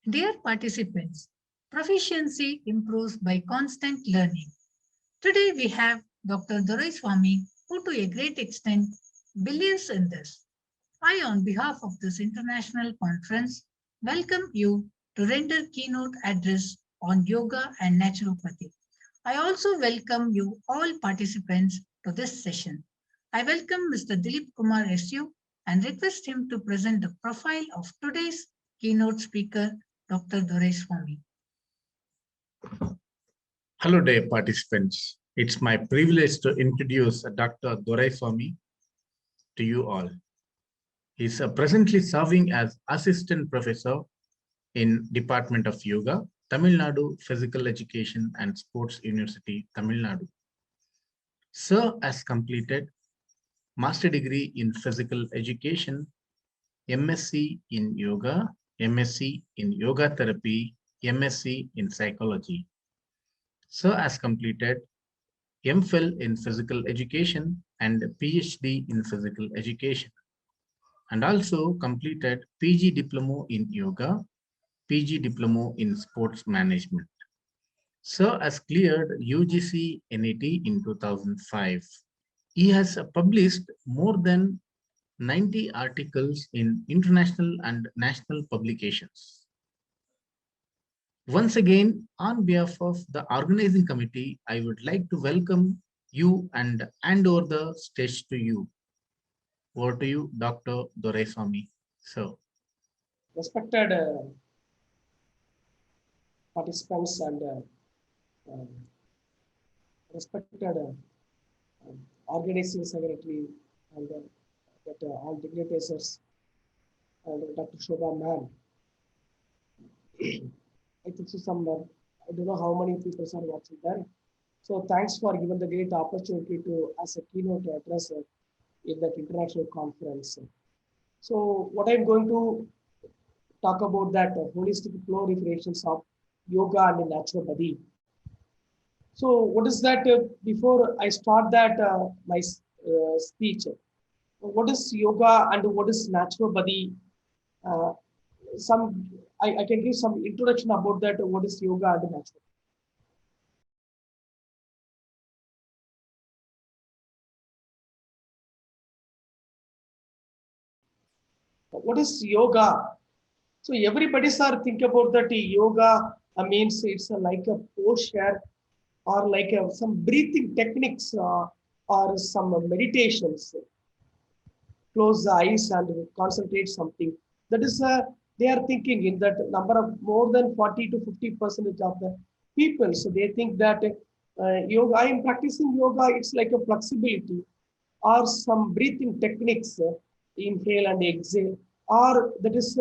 Dear participants, proficiency improves by constant learning. Today we have Dr. Doraiswamy, who to a great extent believes in this. I, on behalf of this international conference, welcome you to render keynote address on yoga and naturopathy. I also welcome you all participants to this session. I welcome Mr. Dilip Kumar SU and request him to present the profile of today's keynote speaker, Dr. Doraiswamy. Hello dear participants. It's my privilege to introduce Dr. Doraiswamy to you all. He's presently serving as Assistant Professor in Department of Yoga, Tamil Nadu Physical Education and Sports University, Tamil Nadu. Sir has completed Master Degree in Physical Education, MSc in Yoga, MSc in Yoga Therapy, MSc in Psychology. Sir has completed MPhil in Physical Education and PhD in Physical Education, and also completed PG Diploma in Yoga, PG Diploma in Sports Management. Sir has cleared UGC NET in 2005. He has published more than 90 articles in international and national publications. Once again, on behalf of the organizing committee, I would like to welcome you and hand over the stage to you. Over to you, Dr. Doraiswamy, sir. Respected participants and um, respected organizing secretary and all dignitaries and Dr. Shobha ma'am. I think I don't know how many people are watching there. So thanks for giving the great opportunity to as a keynote address in that international conference. So what I'm going to talk about that holistic proliferations of yoga and naturopathy. So what is that? Before I start that my speech, what is yoga and what is naturopathy? Uh, I can give some introduction about that. What is yoga and naturopathy? What is yoga? So everybody are think about that yoga means it's like a posture or like some breathing techniques or some meditations. Close the eyes and concentrate something. That is they are thinking in that number of more than 40 to 50% of the people. So they think that yoga, I am practicing yoga, it's like a flexibility or some breathing techniques, inhale and exhale, or that is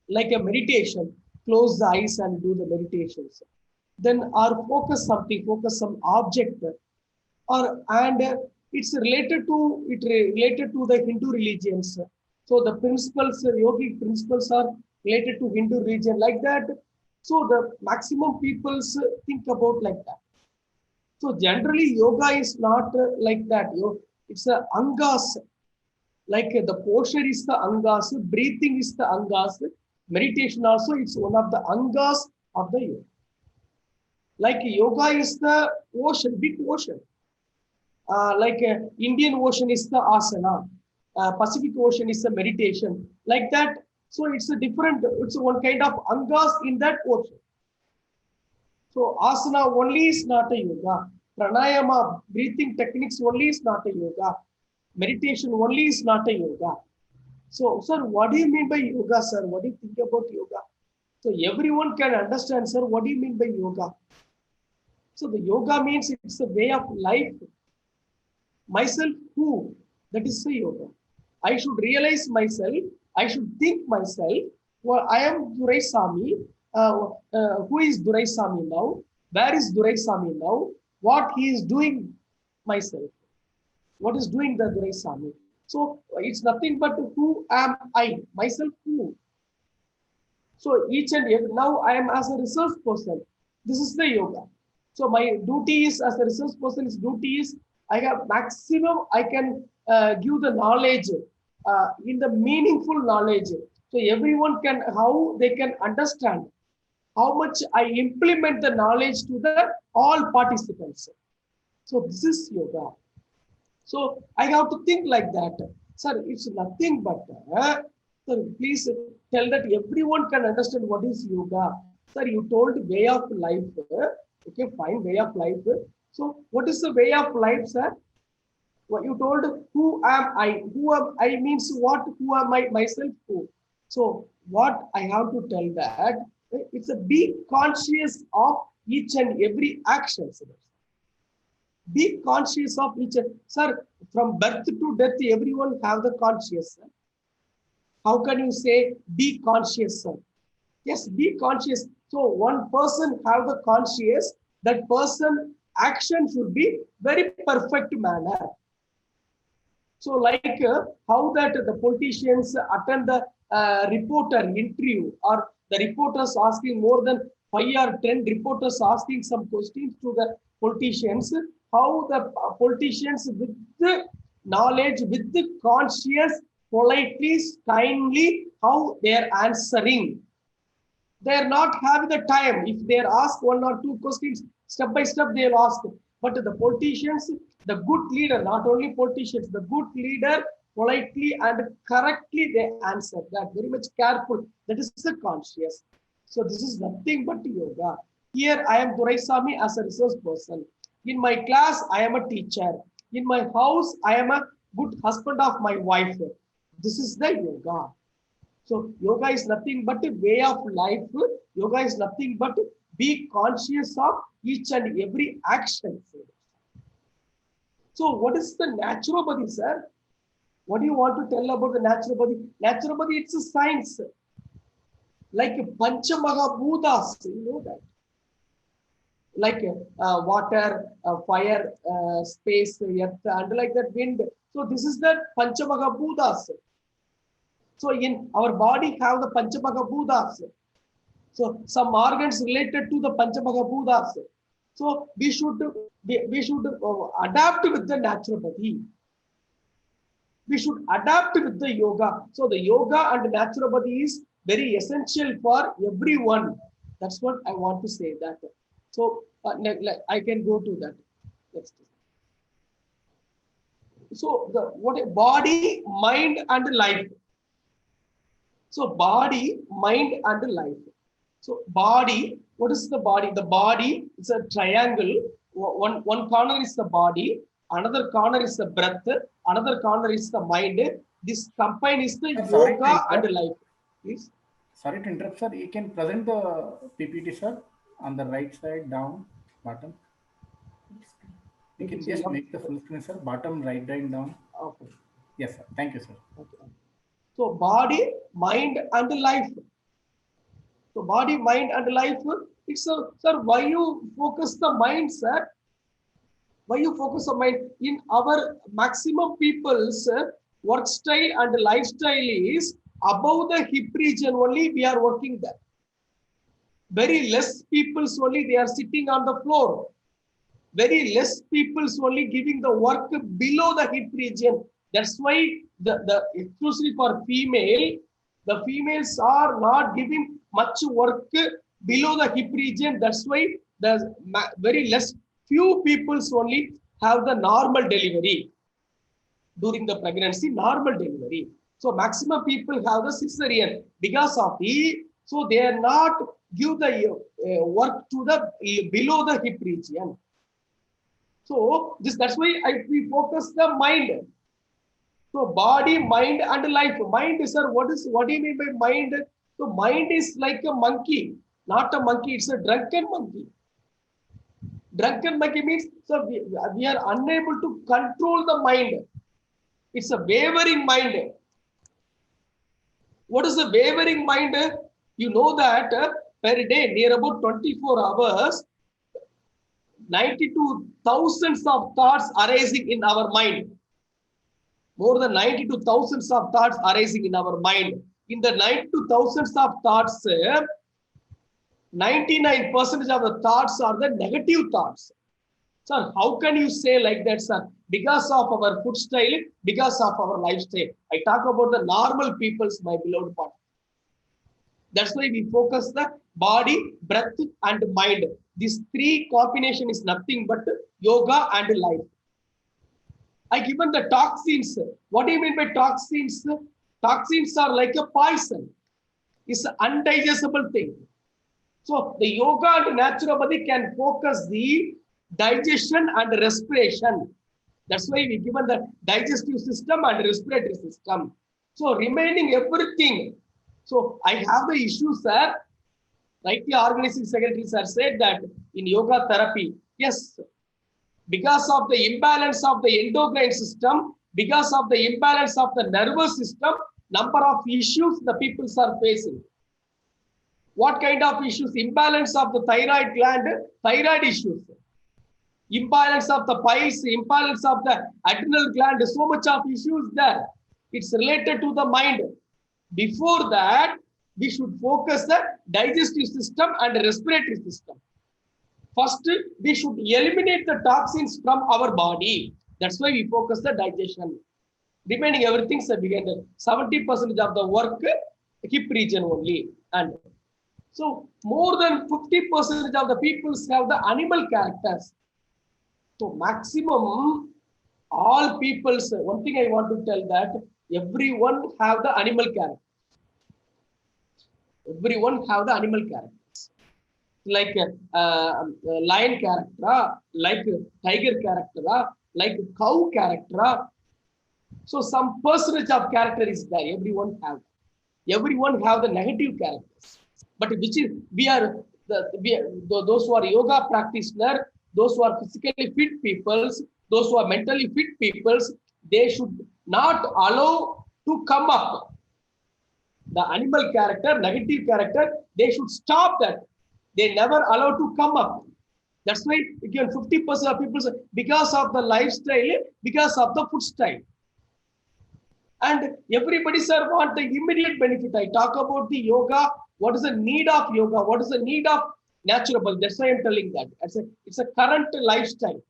like a meditation, close the eyes and do the meditations. Then or focus some object, or and it's related to the Hindu religions. So the principles, yogic principles are related to Hindu religion like that. So the maximum peoples think about like that. So generally yoga is not like that. It's a angas, like the posture is the angas, breathing is the angas, meditation also it's one of the angas of the yoga. Like yoga is the ocean, big ocean. Like Indian Ocean is the asana, Pacific Ocean is the meditation, like that. So it's a different, it's one kind of angas in that ocean. So asana only is not a yoga. Pranayama, breathing techniques only is not a yoga. Meditation only is not a yoga. So, sir, what do you mean by yoga, sir? What do you think about yoga? So everyone can understand, sir, what do you mean by yoga? So the yoga means it's a way of life. Myself who? That is the yoga. I should realize myself. I should think myself. Well, I am Doraiswamy. Who is Doraiswamy now? Where is Doraiswamy now? What he is doing myself? What is doing the Doraiswamy? So it's nothing but who am I? Myself who? So each and every, now I am as a research person. This is the yoga. So my duty is as a research person, is duty is I have maximum I can give the knowledge in the meaningful knowledge. So everyone can, how they can understand how much I implement the knowledge to the all participants. So this is yoga. So I have to think like that. Sir, it's nothing but, sir, please tell that everyone can understand what is yoga. Sir, you told way of life. Okay, fine, way of life. So what is the way of life, sir? What you told, who am I? Who am I means what? Who am I myself? Who? So what I have to tell that it's a be conscious of each and every action. Sir. Be conscious of each. Sir, from birth to death, everyone have the conscious. Sir. How can you say be conscious, sir? Yes, be conscious. So one person have the conscious, that person action should be very perfect manner. So like how that the politicians attend the reporter interview, or the reporters asking more than 5 or 10 reporters asking some questions to the politicians, how the politicians with the knowledge, with the conscious, politely, kindly, how they are answering. They are not having the time. If they are asked 1 or 2 questions, step by step they will ask. But the politicians, the good leader, not only politicians, the good leader, politely and correctly they answer. That very much careful. That is the conscious. So this is nothing but yoga. Here I am Doraisamy as a resource person. In my class, I am a teacher. In my house, I am a good husband of my wife. This is the yoga. So yoga is nothing but a way of life. Yoga is nothing but be conscious of each and every action. So what is the naturopathy, sir? What do you want to tell about the naturopathy? Naturopathy, it's a science. Like Panchamahabhutas, you know that. Like water, fire, space, earth, and like that wind. So this is the Panchamahabhutas. So in our body have the Panchamahabhutas. So some organs related to the Panchamahabhutas. So we should adapt with the naturopathy. We should adapt with the yoga. So the yoga and naturopathy is very essential for everyone. That's what I want to say that. So I can go to that. Next. So the what body, mind, and life. So body, mind, and life. So body, what is the body? The body is a triangle. One corner is the body, another corner is the breath, another corner is the mind. This combine is the yoga and life. Please. Sorry to interrupt, sir. You can present the PPT, sir, on the right side, down, bottom. You can just make the full screen, sir. Bottom, right, down. Okay. Yes, sir. Thank you, sir. Okay. So body, mind, and life. So body, mind, and life. It's a, sir, why you focus the mind, sir? Why you focus on mind? In our maximum people's work style and lifestyle is above the hip region only we are working there. Very less people's only they are sitting on the floor. Very less people's only giving the work below the hip region. That's why the exclusively for female, the females are not giving much work below the hip region. That's why the very less few peoples only have the normal delivery during the pregnancy, normal delivery. So maximum people have the cesarean because of the, so they are not give the work to the below the hip region. So that's why we focus the mind. So body, mind, and life. Mind, sir, what do you mean by mind? So mind is like a monkey, not a monkey. It's a drunken monkey. Drunken monkey means so we are unable to control the mind. It's a wavering mind. What is the wavering mind? You know that per day, near about 24 hours, 92,000 of thoughts arising in our mind. More than 92,000 of thoughts arising in our mind. In the 92,000 of thoughts, 99% of the thoughts are the negative thoughts. Sir, how can you say like that, sir? Because of our food style, because of our lifestyle. I talk about the normal people's, my beloved part. That's why we focus the body, breath, and mind. These three combination is nothing but yoga and life. I given the toxins. What do you mean by toxins? Toxins are like a poison. It's an undigestible thing. So the yoga and naturopathy can focus the digestion and respiration. That's why we given the digestive system and respiratory system. So remaining everything. So I have the issue, sir. Like the organizing secretary sir said that in yoga therapy, yes, because of the imbalance of the endocrine system, because of the imbalance of the nervous system, number of issues the people are facing. What kind of issues? Imbalance of the thyroid gland, thyroid issues. Imbalance of the piles, imbalance of the adrenal gland, so much of issues there. It's related to the mind. Before that, we should focus the digestive system and respiratory system. First, we should eliminate the toxins from our body. That's why we focus the digestion. Remaining everything, so we get 70% of the work, hip region only. And so more than 50% of the people have the animal characters. So maximum, all peoples, one thing I want to tell that everyone have the animal character. Everyone have the animal characters. Like lion character, like tiger character, like cow character. So some percentage of character is there. Everyone have. Everyone have the negative characters. But which is those who are yoga practitioner, those who are physically fit peoples, those who are mentally fit peoples, they should not allow to come up. The animal character, negative character, they should stop that. They never allow to come up. That's why again 50% of people say, because of the lifestyle, because of the food style. And everybody, sir, want the immediate benefit. I talk about the yoga. What is the need of yoga? What is the need of naturopathy? That's why I'm telling that. It's a current lifestyle.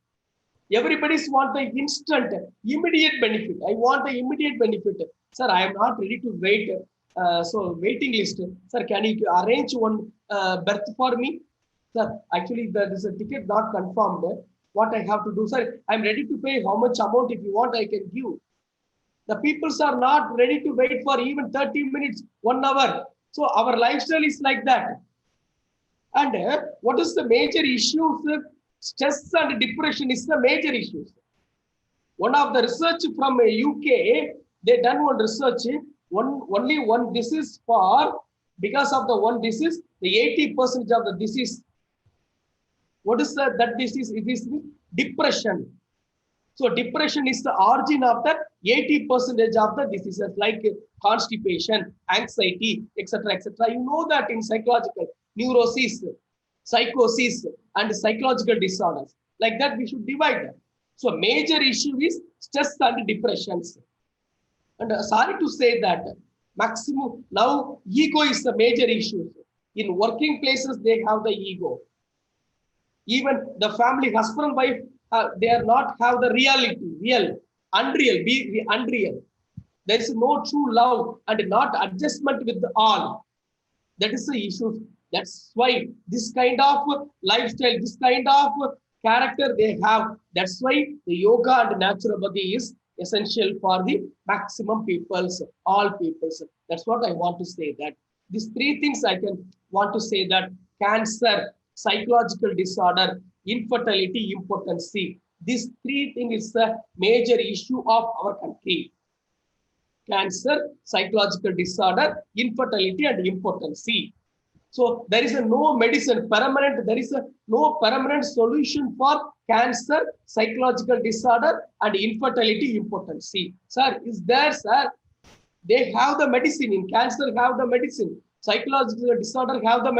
Everybody's want the instant, immediate benefit. I want the immediate benefit. Sir, I am not ready to wait. So waiting list. Sir, can you arrange one berth for me? Sir, actually there is a ticket not confirmed. What I have to do, sir? I'm ready to pay how much amount. If you want, I can give. The peoples are not ready to wait for even 30 minutes, 1 hour. So our lifestyle is like that. And what is the major issue? Stress and depression is the major issue. One of the research from UK, they done one research. Only one disease for, because of the one disease, the 80% of the disease. What is that disease? It is depression. So depression is the origin of that 80% of the diseases like constipation, anxiety, etc., etc. You know that in psychological neurosis, psychosis, and psychological disorders. Like that, we should divide them. So major issue is stress and depressions. And sorry to say that maximum now ego is the major issue. In working places, they have the ego. Even the family, husband and wife, they are not have the reality, unreal, be unreal. There is no true love and not adjustment with all. That is the issue. That's why this kind of lifestyle, this kind of character they have. That's why the yoga and naturopathy is essential for the maximum peoples, all peoples. That's what I want to say. That these three things I can want to say that cancer, psychological disorder, infertility, impotency. These three things is the major issue of our country. Cancer, psychological disorder, infertility, and impotency. So there is no medicine permanent. There is no permanent solution for cancer, psychological disorder, and infertility, impotency. Sir, is there, sir? They have the medicine. In cancer, have the medicine. Psychological disorder have the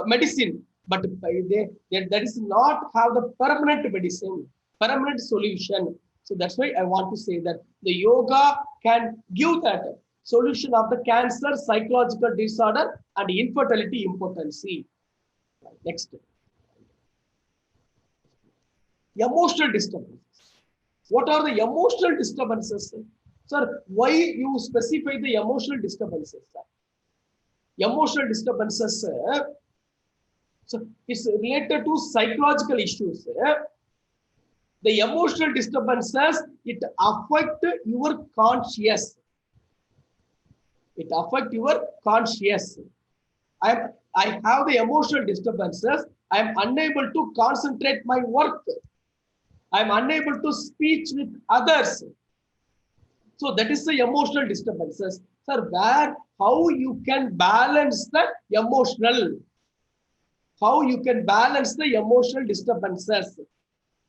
medicine. But that is not have the permanent medicine, permanent solution. So that's why I want to say that the yoga can give that solution of the cancer, psychological disorder, and infertility, impotency. Next. Emotional disturbances. What are the emotional disturbances? Sir, why you specify the emotional disturbances? Sir? emotional disturbances. So it's related to psychological issues. The emotional disturbances, it affect your conscious. It affect your conscious. I have the emotional disturbances. I am unable to concentrate my work. I am unable to speak with others. So that is the emotional disturbances. Sir, how you can balance the emotional? How you can balance the emotional disturbances?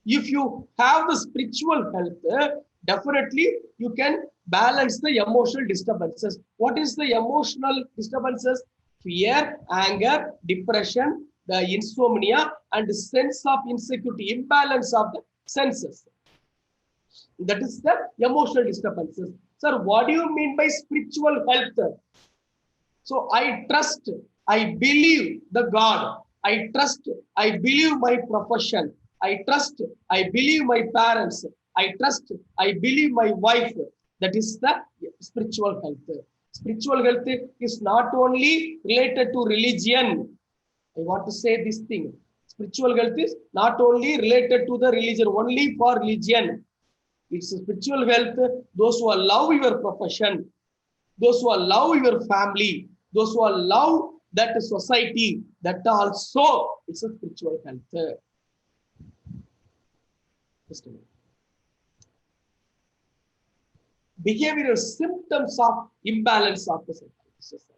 If you have the spiritual health, definitely you can balance the emotional disturbances. What is the emotional disturbances? Fear, anger, depression, the insomnia, and the sense of insecurity, imbalance of the senses. That is the emotional disturbances. Sir, what do you mean by spiritual health? So I trust, I believe the God. I trust, I believe my profession. I trust, I believe my parents. I trust, I believe my wife. That is the spiritual health. Spiritual health is not only related to religion. I want to say this thing. Spiritual health is not only related to the religion, only for religion. It's a spiritual health. Those who love your profession, those who love your family, those who love that society, that also it's a spiritual health. Just a minute. Behavioral symptoms of imbalance of the society.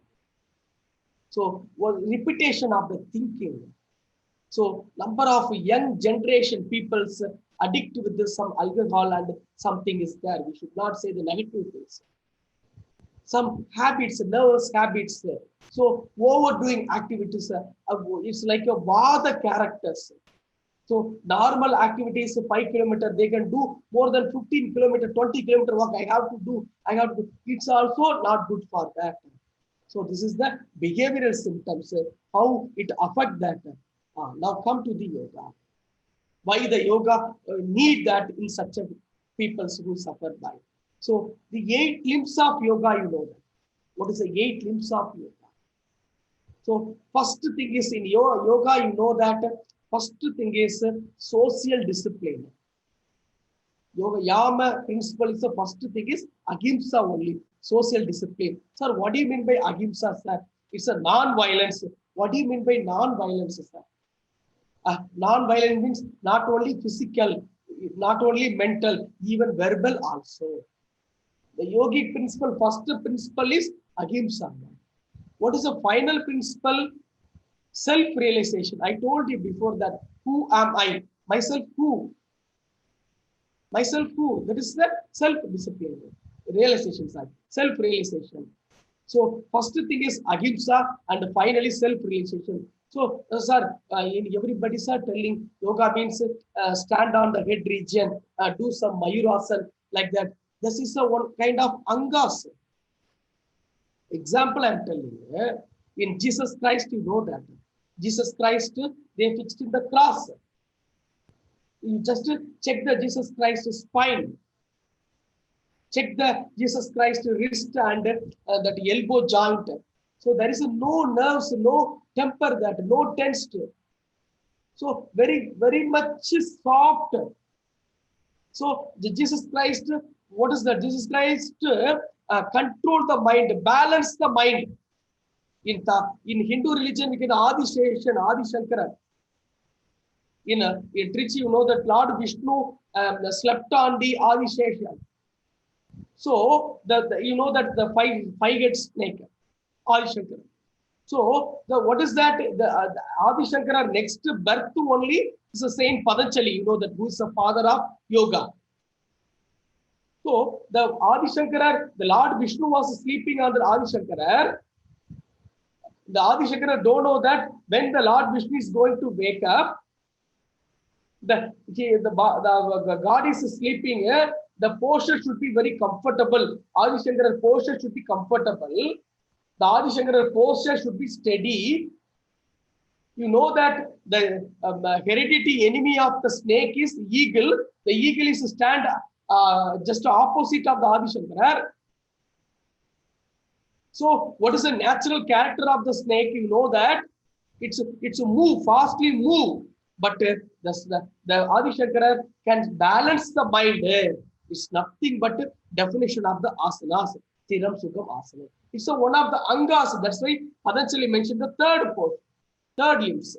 So, repetition of the thinking. So, number of young generation people's addict with some alcohol and something is there. We should not say the negative things. Some habits, nervous habits. So, overdoing activities. It's like a vada characters. So normal activities, 5 kilometers, they can do more than 15 kilometers, 20 kilometer walk. I have to do. It's also not good for that. So this is the behavioral symptoms, how it affect that. Now come to the yoga. Why the yoga need that in such a people who suffer by. So the 8 limbs of yoga, you know that. What is the 8 limbs of yoga? So first thing is in yoga, you know that first thing is social discipline. Yoga Yama principle is the first thing is ahimsa only, social discipline. Sir, what do you mean by ahimsa, sir? It's a non-violence. What do you mean by non-violence, sir? Non-violence means not only physical, not only mental, even verbal also. The yogic principle, first principle is ahimsa. What is the final principle? Self-realization. I told you before that. Who am I? Myself who? Myself who? That is the self-discipline. Realization side. Self-realization. So first thing is ahimsa and finally self-realization. So sir, everybody are telling yoga means stand on the head region, do some mayurasana like that. This is a one kind of angas. Example I'm telling you. In Jesus Christ, you know that. Jesus Christ, they fixed in the cross. You just check the Jesus Christ spine. Check the Jesus Christ wrist and that elbow joint. So there is no nerves, no temper, that no tensed. So very, very much soft. So the Jesus Christ, what is that? Jesus Christ control the mind, balance the mind. In Hindu religion, we can Adi Shankara. In Trichy, you know that Lord Vishnu slept on the Adi Shesha. So you know that the five-headed snake, Adi Shankara. So what is that? The Adi Shankara next birth only is the Saint Patanjali. You know that who is the father of yoga. So the Adi Shankara, the Lord Vishnu was sleeping on the Adi Shankara. The Adi Shankara don't know that when the Lord Vishnu is going to wake up, the God is sleeping. The posture should be very comfortable. Adi Shankara posture should be comfortable. The Adi Shankara posture should be steady. You know that the hereditary enemy of the snake is eagle. The eagle is stand just opposite of the Adi Shankara. So what is the natural character of the snake? You know that it's a move, fastly move. But the Adi Shankara can balance the mind. It's nothing but a definition of the asanas. Thiram Sukham asana. It's one of the angas. That's why Patanjali mentioned the third pose, third limbs.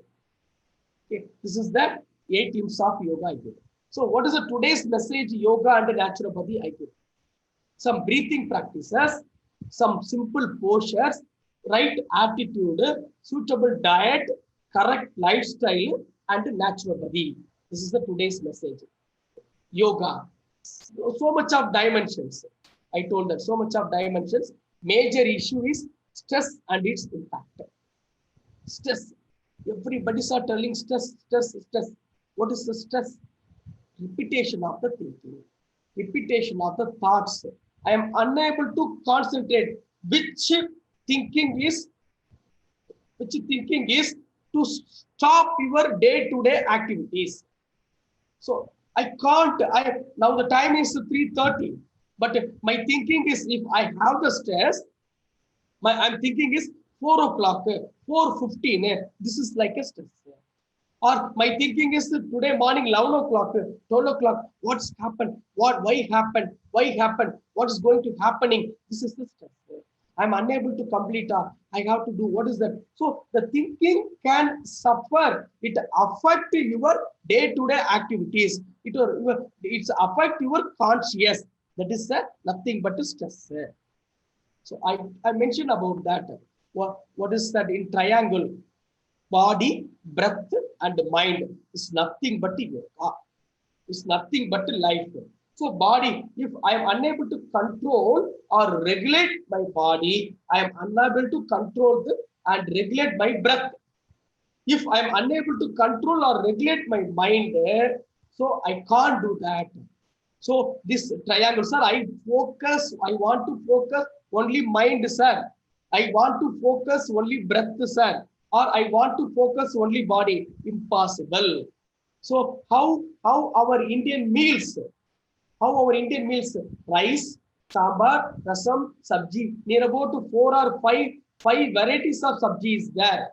Okay, this is the 8 limbs of yoga I give. So what is the today's message? Yoga and naturopathy I give. Some breathing practices, some simple postures, right attitude, suitable diet, correct lifestyle, and naturopathy. This is the today's message. Yoga. So much of dimensions. I told that so much of dimensions. Major issue is stress and its impact. Stress. Everybody are telling stress. What is the stress? Repetition of the thinking, repetition of the thoughts. I am unable to concentrate. Which thinking is to stop your day-to-day activities. So I can't. Now the time is 3:30, but my thinking is if I have the stress, I'm thinking is 4 o'clock, 4:15. This is like a stress. Or my thinking is today morning 11 o'clock, 12 o'clock. What's happened? Why happened? What is going to happening? This is the stress. I'm unable to complete. I have to do. What is that? So the thinking can suffer. It affect your day-to-day activities. It's affect your conscious. That is nothing but stress. So I mentioned about that. What is that in triangle? Body, breath, and mind is nothing but yoga. It's nothing but life. So body, if I am unable to control or regulate my body, I am unable to control and regulate my breath. If I am unable to control or regulate my mind, so I can't do that. So this triangle, sir, I want to focus only mind, sir. I want to focus only breath, sir. Or I want to focus only body. Impossible. So how our Indian meals, rice, sambar, rasam, sabji, near about 4 or 5 varieties of sabji is there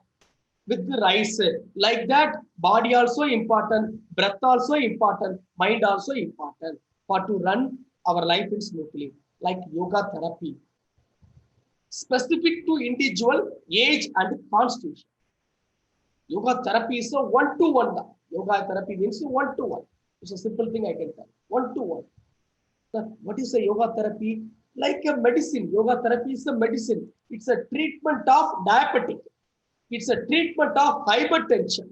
with the rice. Like that, body also important, breath also important, mind also important for to run our life smoothly. Like yoga therapy, specific to individual age and constitution. Yoga therapy is a one-to-one. Yoga therapy means one-to-one. It's a simple thing I can tell. One-to-one. What is a yoga therapy? Like a medicine. Yoga therapy is a medicine. It's a treatment of diabetic. It's a treatment of hypertension.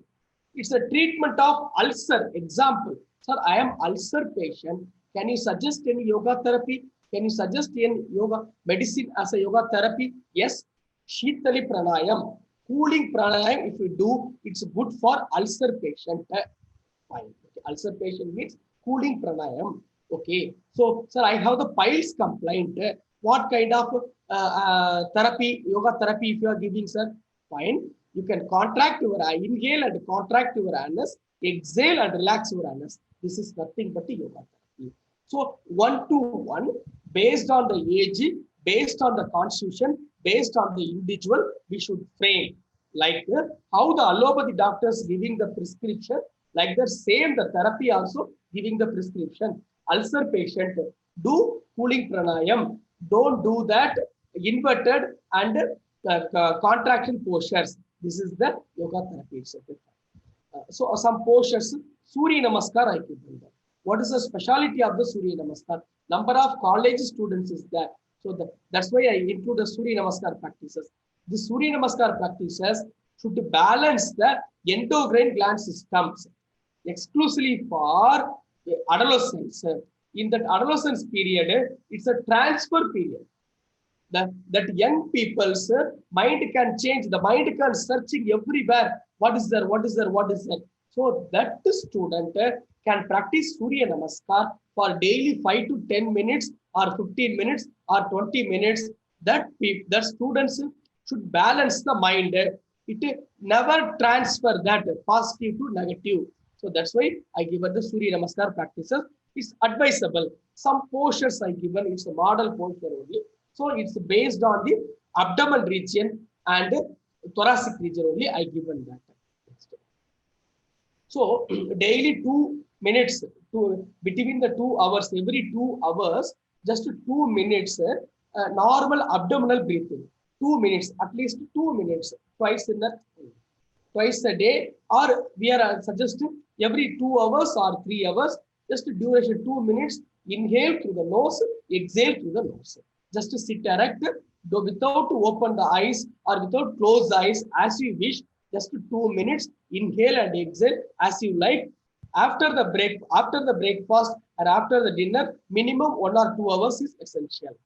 It's a treatment of ulcer. Example, sir, I am ulcer patient. Can you suggest any yoga therapy? Can you suggest any yoga medicine as a yoga therapy? Yes. Shitali pranayam. Cooling pranayam, if you do, it's good for ulcer patient. Fine. Okay. Ulcer patient means cooling pranayam. Okay. So, sir, I have the piles complaint. What kind of therapy, yoga therapy, if you are giving, sir? Fine. You can contract your inhale and contract your anus, exhale and relax your anus. This is nothing but a yoga therapy. So, one-to-one, based on the age, based on the constitution, based on the individual, we should frame. Like how the allopathy doctors giving the prescription, like the same the therapy also giving the prescription. Ulcer patient, do cooling pranayam. Don't do that inverted and contraction postures. This is the yoga therapy. So some postures, Surya Namaskar I give them. What is the speciality of the Surya Namaskar? Number of college students is there. So that's why I include the Surya Namaskar practices. The Surya Namaskar practices should balance the endocrine gland systems exclusively for adolescents. In that adolescence period, it's a transfer period. That young people's mind can change. The mind can searching everywhere. What is there? So that student can practice Surya Namaskar for daily 5 to 10 minutes or 15 minutes or 20 minutes. That students should balance the mind. It never transfer that positive to negative. So that's why I given the Surya Namaskar practices. It's advisable. Some postures I given, it's a model posture only. So it's based on the abdomen region and thoracic region only I given that. So daily 2 minutes between the 2 hours, every 2 hours, just 2 minutes, normal abdominal breathing. 2 minutes, at least 2 minutes, twice a day, or we are suggesting every 2 hours or 3 hours, just duration 2 minutes, inhale through the nose, exhale through the nose. Just to sit erect, though without to open the eyes or without close the eyes as you wish, just 2 minutes, inhale and exhale as you like. After the breakfast or after the dinner, minimum 1 or 2 hours is essential.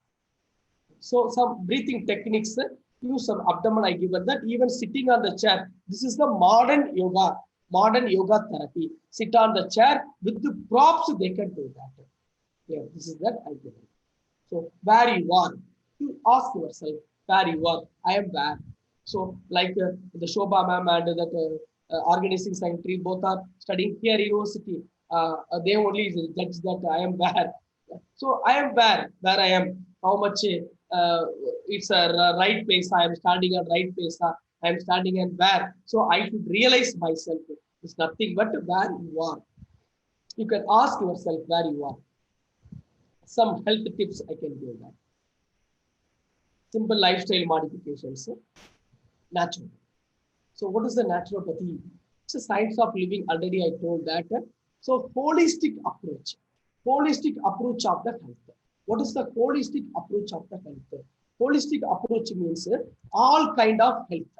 So some breathing techniques, use some abdomen I given that, even sitting on the chair. This is the modern yoga therapy. Sit on the chair with the props, they can do that. Yeah, this is that I given. So where you are, you ask yourself where you are. I am where. So like the Shobha ma'am and that organizing secretary, both are studying here university. They only judge that I am where. So I am where I am. How much it's a right place. I am standing at right place. I am standing and where. So I should realize myself. It's nothing but where you are. You can ask yourself where you are. Some health tips I can give that. Simple lifestyle modifications. Natural. So what is the naturopathy? It's a science of living. Already I told that. So holistic approach of the health. What is the holistic approach of the health? Holistic approach means all kind of health.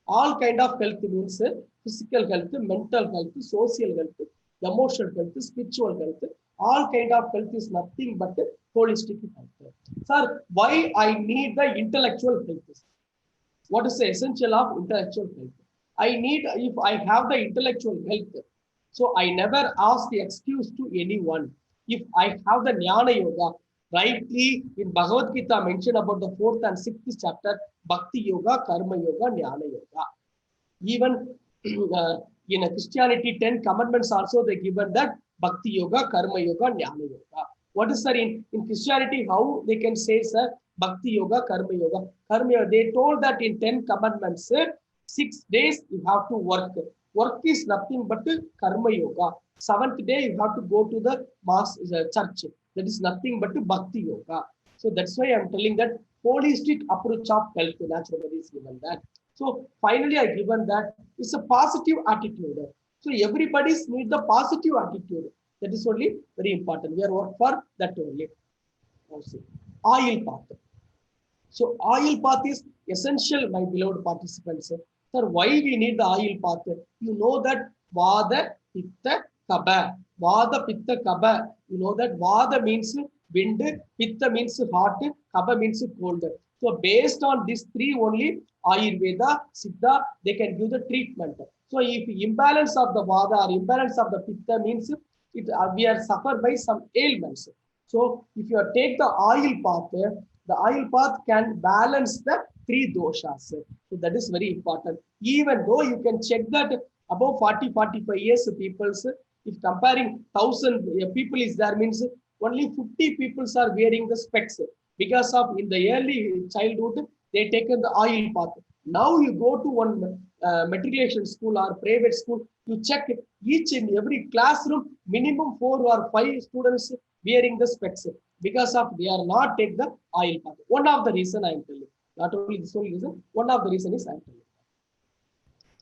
All kind of health means physical health, mental health, social health, emotional health, spiritual health. All kind of health is nothing but holistic health. Sir, why I need the intellectual health? What is the essential of intellectual health? I need, if I have the intellectual health, so I never ask the excuse to anyone. If I have the Jnana Yoga, rightly in Bhagavad Gita mentioned about the 4th and 6th chapter, Bhakti Yoga, Karma Yoga, Jnana Yoga. Even in a Christianity, 10 commandments also they given that Bhakti Yoga, Karma Yoga, Jnana Yoga. What is, sir, in Christianity, how they can say, sir, Bhakti Yoga, Karma Yoga? Karma Yoga, they told that in 10 commandments, 6 days you have to work. Work is nothing but Karma Yoga. 7th day you have to go to the mass church. That is nothing but Bhakti Yoga. So that's why I'm telling that holistic approach of health, naturopathy is given that. So finally, I given that it's a positive attitude. So everybody's need the positive attitude. That is only very important. We are work for that only. Oil path. So oil path is essential, my beloved participants. Sir, why we need the oil path? You know that Vada, Pitta, Kaba. Vada, Pitta, Kaba. You know that Vada means wind, Pitta means hot, Kaba means cold. So based on these three only, Ayurveda, Siddha, they can give the treatment. So if imbalance of the Vada or imbalance of the Pitta means we are suffered by some ailments. So if you take the oil path can balance the three doshas. So that is very important. Even though you can check that above 40-45 years people, if comparing 1,000 people is there, means only 50 people are wearing the specs because of in the early childhood they taken the oil path. Now you go to one matriculation school or private school, you check each and every classroom minimum 4 or 5 students wearing the specs because of they are not take the oil path. One of the reason I am telling, not only this only reason, one of the reason is I am telling.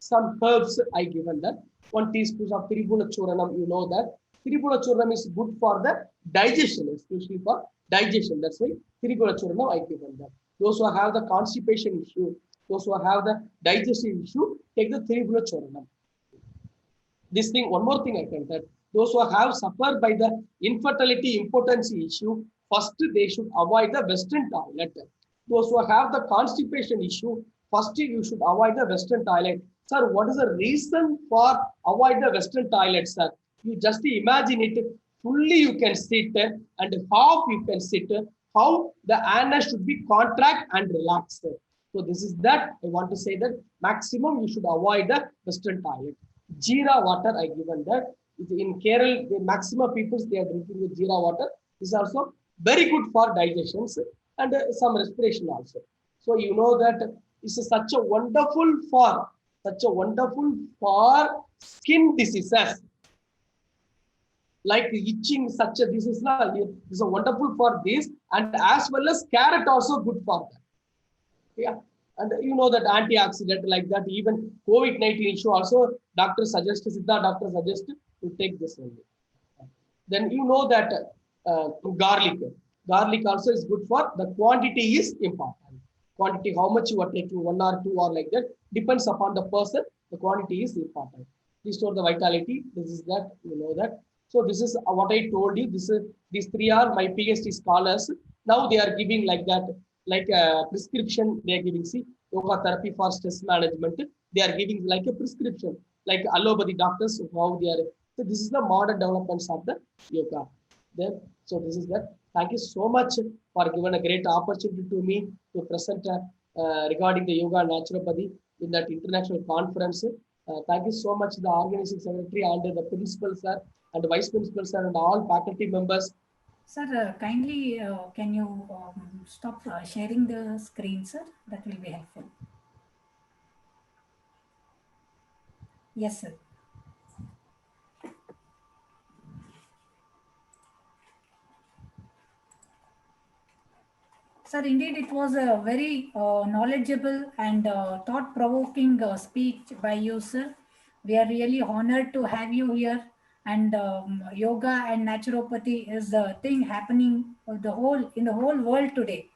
Some herbs I given that 1 teaspoon of Tribhula Churanam, you know that Tribhula Churanam is good for the digestion, especially for digestion. That's why Tribhula Churanam I given that. Those who have the constipation issue, those who have the digestive issue, take the Tribhula Churanam. This thing, one more thing I can tell. Those who have suffered by the infertility, impotency issue, first they should avoid the Western toilet. Those who have the constipation issue, first you should avoid the Western toilet. Sir, what is the reason for avoid the Western toilet, sir? You just imagine it, fully you can sit and half you can sit, how the anus should be contract and relaxed. So this is that, I want to say that maximum you should avoid the Western toilet. Jeera water, I given that. In Kerala, the maximum people, they are drinking with Jeera water. This is also very good for digestion and some respiration also. So you know that this is such a wonderful for skin diseases like itching. Such a this is a wonderful for this, and as well as carrot also good for that. Yeah. And you know that antioxidant like that, even COVID-19 issue also, Siddha doctor suggests to take this only. Then you know that garlic. Garlic also is good for the quantity is important. Quantity, how much you are taking, 1 or 2 or like that, depends upon the person. The quantity is important. Restore the vitality. This is that, you know that. So this is what I told you. These 3 are my PhD scholars. Now they are giving like that, like a prescription. They are giving, see, yoga therapy for stress management. They are giving like a prescription, like allopathy doctors, how they are. So this is the modern developments of the yoga. Then, so this is that. Thank you so much for giving a great opportunity to me to present regarding the yoga and naturopathy in that international conference. Thank you so much, the organizing secretary and the principal sir and the vice principal sir and all faculty members. Sir, kindly can you stop sharing the screen, sir? That will be helpful. Yes, sir. Sir, indeed, it was a very knowledgeable and thought-provoking speech by you, sir. We are really honored to have you here. And yoga and naturopathy is the thing happening in the whole world today,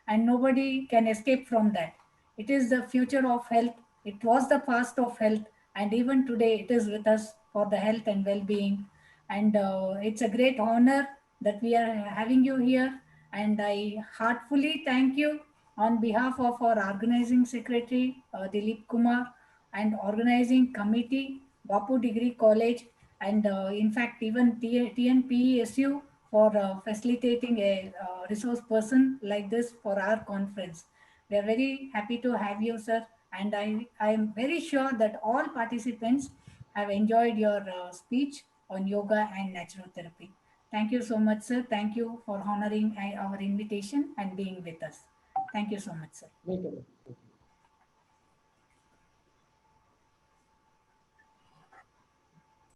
and nobody can escape from that. It is the future of health. It was the past of health, and even today it is with us for the health and well-being. And it's a great honor that we are having you here, and I heartfully thank you on behalf of our organizing secretary, Dilip Kumar, and organizing committee, Bapu Degree College, and in fact, even TNPESU for facilitating a resource person like this for our conference. We are very happy to have you, sir, and I am very sure that all participants have enjoyed your speech on yoga and natural therapy. Thank you so much, sir. Thank you for honoring our invitation and being with us. Thank you so much, sir. Welcome.